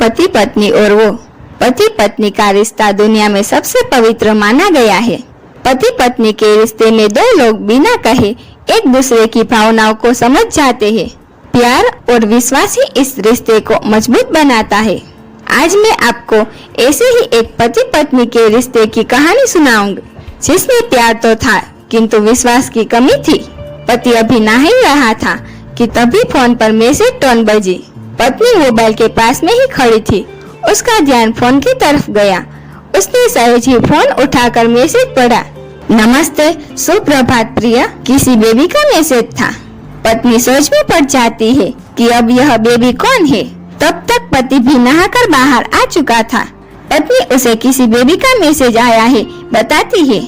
पति पत्नी और वो पति पत्नी का रिश्ता दुनिया में सबसे पवित्र माना गया है। पति पत्नी के रिश्ते में दो लोग बिना कहे एक दूसरे की भावनाओं को समझ जाते हैं। प्यार और विश्वास ही इस रिश्ते को मजबूत बनाता है। आज मैं आपको ऐसे ही एक पति पत्नी के रिश्ते की कहानी सुनाऊंगी, जिसमें प्यार तो था किंतु विश्वास की कमी थी। पति अभी नहा ही रहा था कि तभी फोन पर मैसेज टोन बजी। पत्नी मोबाइल के पास में ही खड़ी थी। उसका ध्यान फोन की तरफ गया। उसने सहज ही फोन उठाकर मैसेज पढ़ा। नमस्ते, सुप्रभात प्रिया, किसी बेबी का मैसेज था। पत्नी सोच में पड़ जाती है कि अब यह बेबी कौन है। तब तक पति भी नहाकर बाहर आ चुका था। पत्नी उसे किसी बेबी का मैसेज आया है बताती है।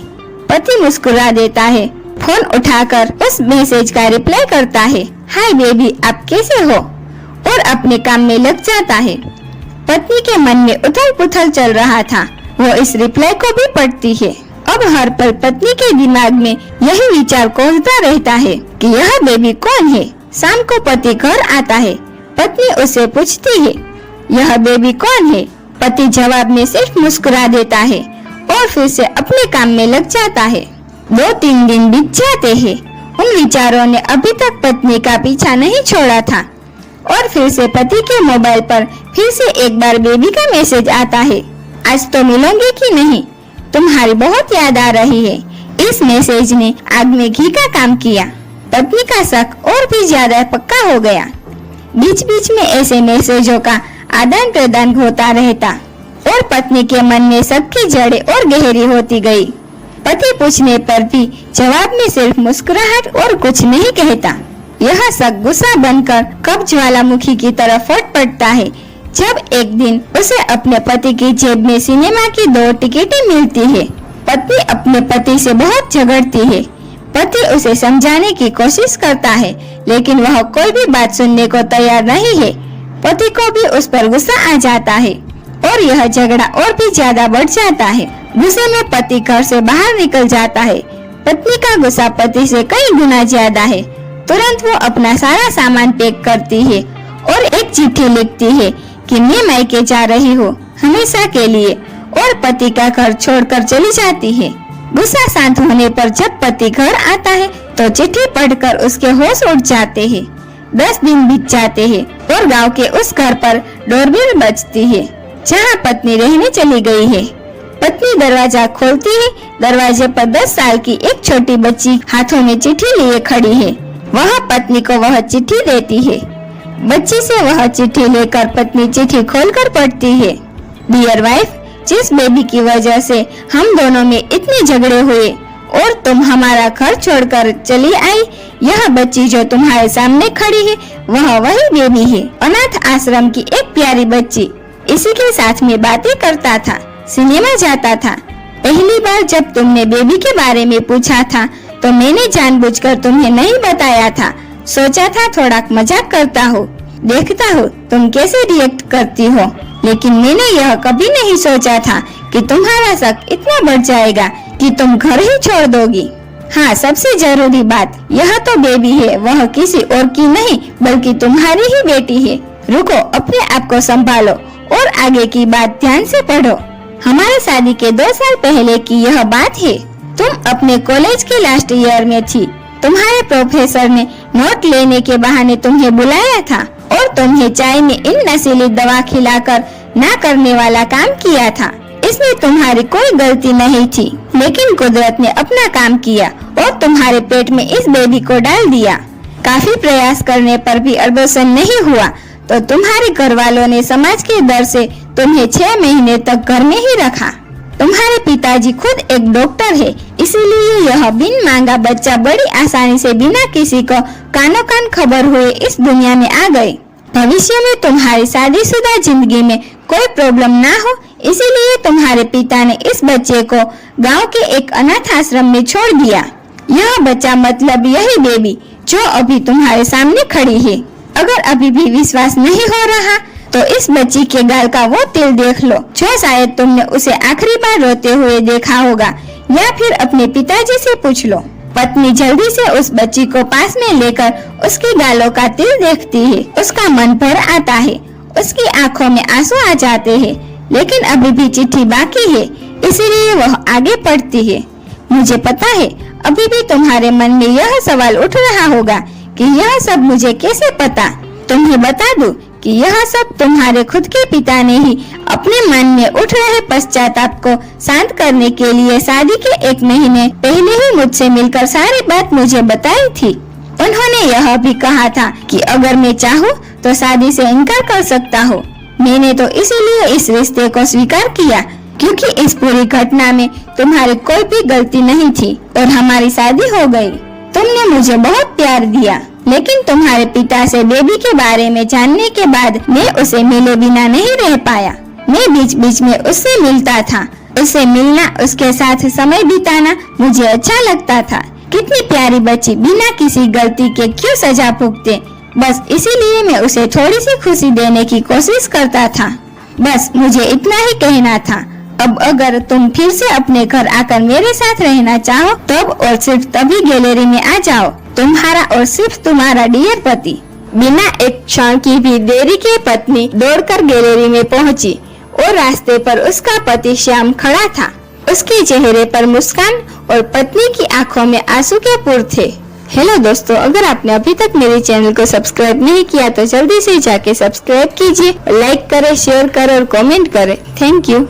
पति मुस्कुरा देता है। फोन उठाकर उस मैसेज का रिप्लाई करता है, हाय बेबी, आप कैसे हो, और अपने काम में लग जाता है। पत्नी के मन में उथल पुथल चल रहा था। वो इस रिप्लाई को भी पढ़ती है। अब हर पल पत्नी के दिमाग में यही विचार कोसता रहता है कि यह बेबी कौन है। शाम को पति घर आता है। पत्नी उसे पूछती है, यह बेबी कौन है। पति जवाब में सिर्फ मुस्कुरा देता है और फिर से अपने काम में लग जाता है। 2-3 दिन बीत जाते हैं। उन विचारों ने अभी तक पत्नी का पीछा नहीं छोड़ा था और फिर से पति के मोबाइल पर फिर से एक बार बेबी का मैसेज आता है, आज तो मिलोगे कि नहीं, तुम्हारी बहुत याद आ रही है। इस मैसेज ने आग में घी का काम किया। पत्नी का शक और भी ज्यादा पक्का हो गया। बीच बीच में ऐसे मैसेजों का आदान प्रदान होता रहता और पत्नी के मन में शक की जड़ें और गहरी होती गई। पति पूछने पर भी जवाब में सिर्फ मुस्कुराहट और कुछ नहीं कहता। यह शक गुस्सा बनकर कब ज्वालामुखी की तरफ फट पड़ता है जब एक दिन उसे अपने पति की जेब में सिनेमा की 2 टिकटें मिलती है। पत्नी अपने पति से बहुत झगड़ती है। पति उसे समझाने की कोशिश करता है, लेकिन वह कोई भी बात सुनने को तैयार नहीं है। पति को भी उस पर गुस्सा आ जाता है और यह झगड़ा और भी ज्यादा बढ़ जाता है। गुस्से में पति घर से बाहर निकल जाता है। पत्नी का गुस्सा पति से कई गुना ज्यादा है। तुरंत वो अपना सारा सामान पैक करती है और एक चिट्ठी लिखती है कि मैं मायके जा रही हूँ हमेशा के लिए, और पति का घर छोड़कर चली जाती है। गुस्सा शांत होने पर जब पति घर आता है तो चिट्ठी पढ़कर उसके होश उड़ जाते हैं। 10 दिन बीत जाते हैं और गांव के उस घर पर डोरबेल बजती है जहां पत्नी रहने चली गई है। पत्नी दरवाजा खोलती है। दरवाजे पर 10 साल की एक छोटी बच्ची हाथों में चिट्ठी लिए खड़ी है। वह पत्नी को वह चिट्ठी देती है। बच्ची से वह चिट्ठी लेकर पत्नी चिट्ठी खोलकर पढ़ती है, डियर वाइफ, जिस बेबी की वजह से हम दोनों में इतने झगड़े हुए और तुम हमारा घर छोड़कर चली आई, यह बच्ची जो तुम्हारे सामने खड़ी है वह वही बेबी है। अनाथ आश्रम की एक प्यारी बच्ची। इसी के साथ में बातें करता था, सिनेमा जाता था। पहली बार जब तुमने बेबी के बारे में पूछा था तो मैंने जानबूझकर तुम्हें नहीं बताया था। सोचा था थोड़ा मजाक करता हूँ, देखता हूँ तुम कैसे रिएक्ट करती हो, लेकिन मैंने यह कभी नहीं सोचा था कि तुम्हारा शक इतना बढ़ जाएगा कि तुम घर ही छोड़ दोगी। हाँ, सबसे जरूरी बात, यह तो बेबी है, वह किसी और की नहीं बल्कि तुम्हारी ही बेटी है। रुको, अपने आप को संभालो और आगे की बात ध्यान से पढ़ो। हमारे शादी के 2 साल पहले की यह बात है। तुम अपने कॉलेज के लास्ट ईयर में थी। तुम्हारे प्रोफेसर ने नोट लेने के बहाने तुम्हें बुलाया था और तुम्हें चाय में इन नशीली दवा खिलाकर ना करने वाला काम किया था। इसमें तुम्हारी कोई गलती नहीं थी, लेकिन कुदरत ने अपना काम किया और तुम्हारे पेट में इस बेबी को डाल दिया। काफी प्रयास करने पर भी अबॉर्शन नहीं हुआ तो तुम्हारे घर वालों ने समाज के डर से तुम्हें 6 महीने तक घर में ही रखा। तुम्हारे पिताजी खुद एक डॉक्टर है, इसीलिए यह बिन मांगा बच्चा बड़ी आसानी से बिना किसी को कानो कान खबर हुए इस दुनिया में आ गए। भविष्य में तुम्हारी शादीशुदा जिंदगी में कोई प्रॉब्लम ना हो, इसीलिए तुम्हारे पिता ने इस बच्चे को गांव के एक अनाथ आश्रम में छोड़ दिया। यह बच्चा मतलब यही बेबी जो अभी तुम्हारे सामने खड़ी है। अगर अभी भी विश्वास नहीं हो रहा तो इस बच्ची के गाल का वो तिल देख लो जो शायद तुमने उसे आखिरी बार रोते हुए देखा होगा, या फिर अपने पिताजी से पूछ लो। पत्नी जल्दी से उस बच्ची को पास में लेकर उसके गालों का तिल देखती है। उसका मन भर आता है उसकी आंखों में आंसू आ जाते हैं, लेकिन अभी भी चिट्ठी बाकी है, इसीलिए वह आगे पढ़ती है। मुझे पता है अभी भी तुम्हारे मन में यह सवाल उठ रहा होगा कि यह सब मुझे कैसे पता। तुम्हें बता दूं कि यह सब तुम्हारे खुद के पिता ने ही अपने मन में उठ रहे पश्चाताप को शांत करने के लिए शादी के 1 महीने पहले ही मुझसे मिलकर सारी बात मुझे बताई थी। उन्होंने यह भी कहा था कि अगर मैं चाहूँ तो शादी से इनकार कर सकता हूँ। मैंने तो इसीलिए इस रिश्ते को स्वीकार किया, क्योंकि इस पूरी घटना में तुम्हारी कोई भी गलती नहीं थी और हमारी शादी हो गई। तुमने मुझे बहुत प्यार दिया, लेकिन तुम्हारे पिता से बेबी के बारे में जानने के बाद मैं उसे मिले बिना नहीं रह पाया। मैं बीच बीच में उससे मिलता था। उससे मिलना, उसके साथ समय बिताना मुझे अच्छा लगता था। कितनी प्यारी बच्ची बिना किसी गलती के क्यों सजा भुगते। बस इसीलिए मैं उसे थोड़ी सी खुशी देने की कोशिश करता था। बस मुझे इतना ही कहना था। अब अगर तुम फिर से अपने घर आकर मेरे साथ रहना चाहो तब और सिर्फ तभी गैलरी में आ जाओ। तुम्हारा और सिर्फ तुम्हारा डियर पति। बिना एक क्षण की भी देरी के पत्नी दौड़कर गैलरी में पहुंची और रास्ते पर उसका पति श्याम खड़ा था। उसके चेहरे पर मुस्कान और पत्नी की आंखों में आंसू के पुर थे। हेलो दोस्तों, अगर आपने अभी तक मेरे चैनल को सब्सक्राइब नहीं किया तो जल्दी से जाके सब्सक्राइब कीजिए, लाइक करें, शेयर करें और कमेंट करें। Thank you.